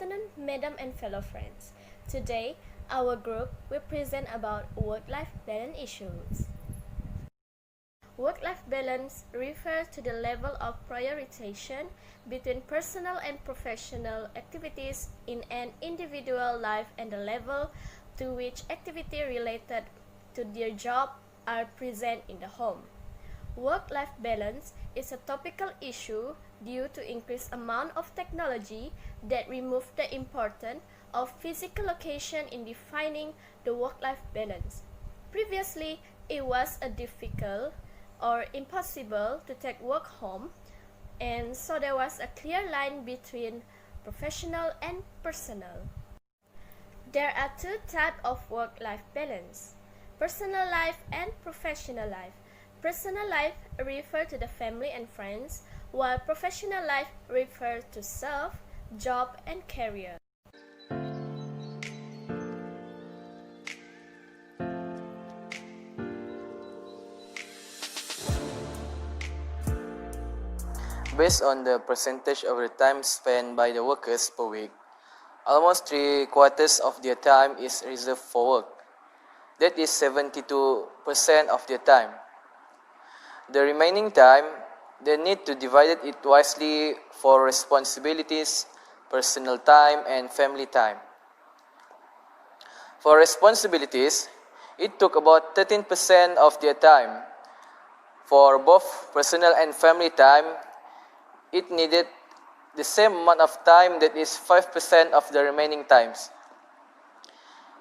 afternoon, madam and fellow friends. Today, our group will present about work-life balance issues. Work-life balance refers to the level of prioritization between personal and professional activities in an individual life and the level to which activity related to their job are present in the home. Work-life balance is a topical issue due to increased amount of technology that remove the importance of physical location in defining the work-life balance. Previously, it was a difficult or impossible to take work home, and so there was a clear line between professional and personal. There are two types of work-life balance: personal life and professional life. Personal life refers to the family and friends, while professional life refers to self, job, and career. Based on the percentage of the time spent by the workers per week, almost 3/4 of their time is reserved for work. That is 72% of their time. The remaining time, they need to divide it wisely for responsibilities, personal time, and family time. For responsibilities, it took about 13% of their time. For both personal and family time, it needed the same amount of time, that is 5% of the remaining times.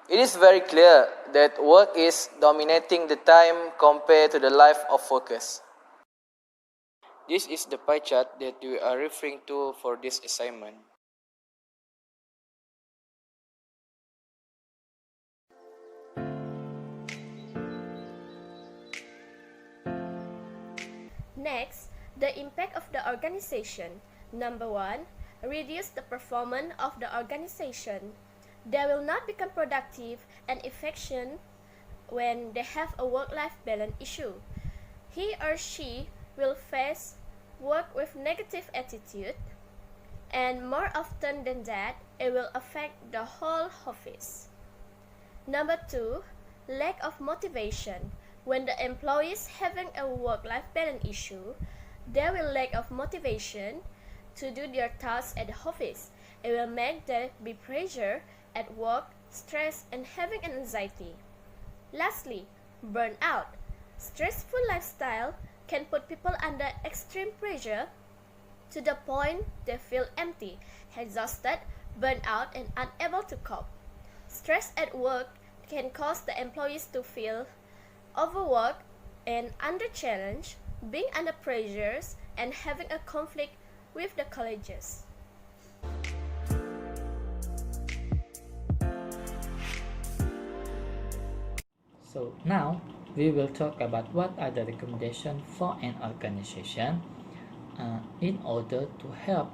It is very clear that work is dominating the time compared to the life of workers. This is the pie chart that we are referring to for this assignment. Next, the impact of the organization. Number 1, reduce the performance of the organization. They will not become productive and efficient when they have a work-life balance issue. He or she will face work with negative attitude, and more often than that, it will affect the whole office. Number 2, lack of motivation. When the employee is having a work-life balance issue, they will lack of motivation to do their tasks at the office. It will make them be pressure at work, stress, and having an anxiety. Lastly, burnout. Stressful lifestyle can put people under extreme pressure to the point they feel empty, exhausted, burnt out, and unable to cope. Stress at work can cause the employees to feel overworked and under challenge, being under pressures, and having a conflict with the colleagues. So now we will talk about what are the recommendations for an organization in order to help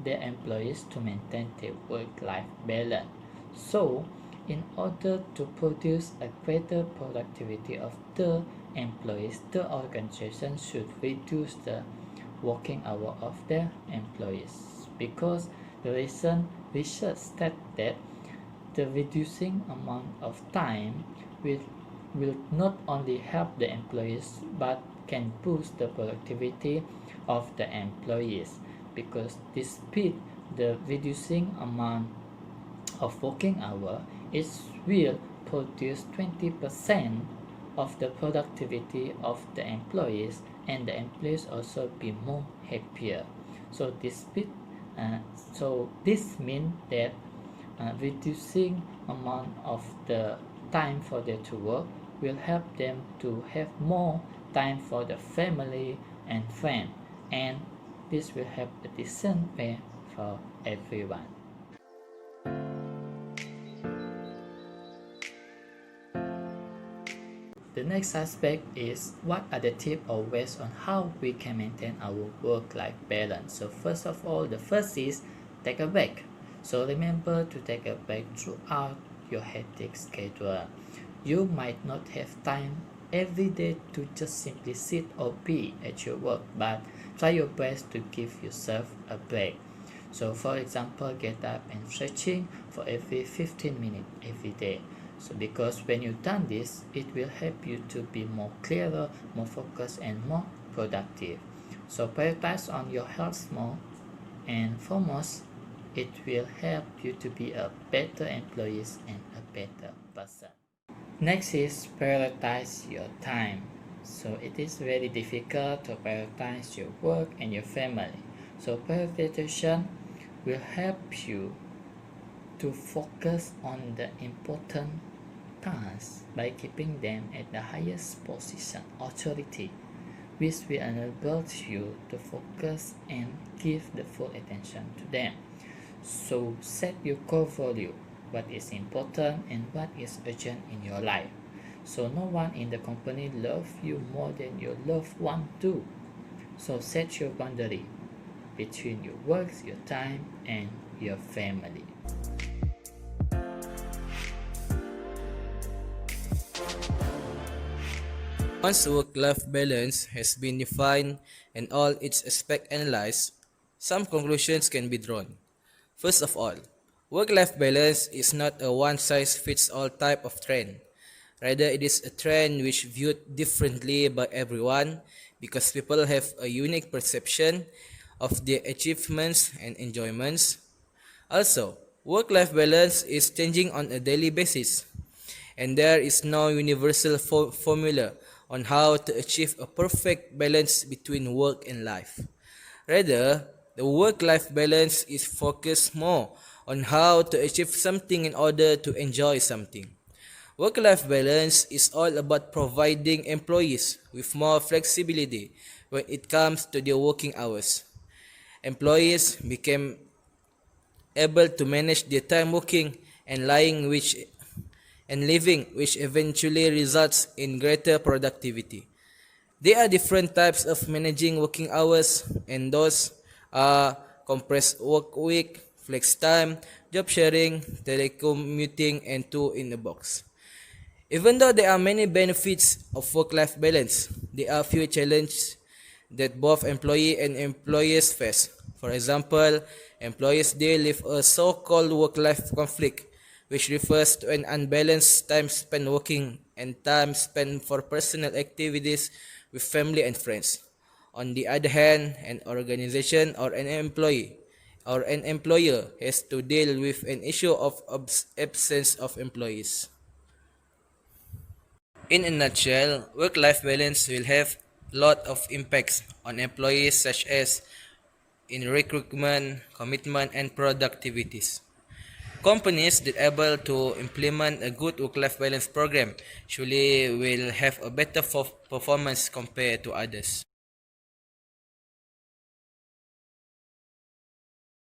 their employees to maintain their work-life balance. So in order to produce a greater productivity of the employees, the organization should reduce the working hour of their employees, because the recent research states that the reducing amount of time will not only help the employees but can boost the productivity of the employees, because despite the reducing amount of working hour, it will produce 20% of the productivity of the employees, and the employees also be more happier. So this means that reducing amount of the time for them to work will help them to have more time for the family and friends, and this will have a decent pay for everyone. The next aspect is what are the tips or ways on how we can maintain our work-life balance. So first of all, the first is take a break. So remember to take a break throughout your hectic schedule. You might not have time every day to just simply sit or be at your work, but try your best to give yourself a break. So for example, get up and stretching for every 15 minutes every day. So because when you've done this, it will help you to be more clearer, more focused and more productive. So prioritize on your health more, and foremost, it will help you to be a better employee and a better person. Next is prioritize your time. So it is very difficult to prioritize your work and your family. So prioritization will help you to focus on the important tasks by keeping them at the highest position authority, which will enable you to focus and give the full attention to them. So set your core value, what is important and what is urgent in your life. So no one in the company loves you more than your loved one do. So set your boundary between your work, your time, and your family. Once work-life balance has been defined and all its aspects analyzed, some conclusions can be drawn. First of all, work-life balance is not a one-size-fits-all type of trend. Rather, it is a trend which viewed differently by everyone because people have a unique perception of their achievements and enjoyments. Also, work-life balance is changing on a daily basis, and there is no universal formula on how to achieve a perfect balance between work and life. Rather, the work-life balance is focused more on how to achieve something in order to enjoy something. Work-life balance is all about providing employees with more flexibility when it comes to their working hours. Employees became able to manage their time working and living, which eventually results in greater productivity. There are different types of managing working hours, and those are compressed work week, flex time, job sharing, telecommuting, and two in a box. Even though there are many benefits of work-life balance, there are few challenges that both employee and employers face. For example, employees deal with a so-called work-life conflict, which refers to an unbalanced time spent working and time spent for personal activities with family and friends. On the other hand, an organization or an employee or an employer has to deal with an issue of absence of employees. In a nutshell, work-life balance will have a lot of impacts on employees such as in recruitment, commitment, and productivities. Companies that are able to implement a good work-life balance program surely will have a better performance compared to others.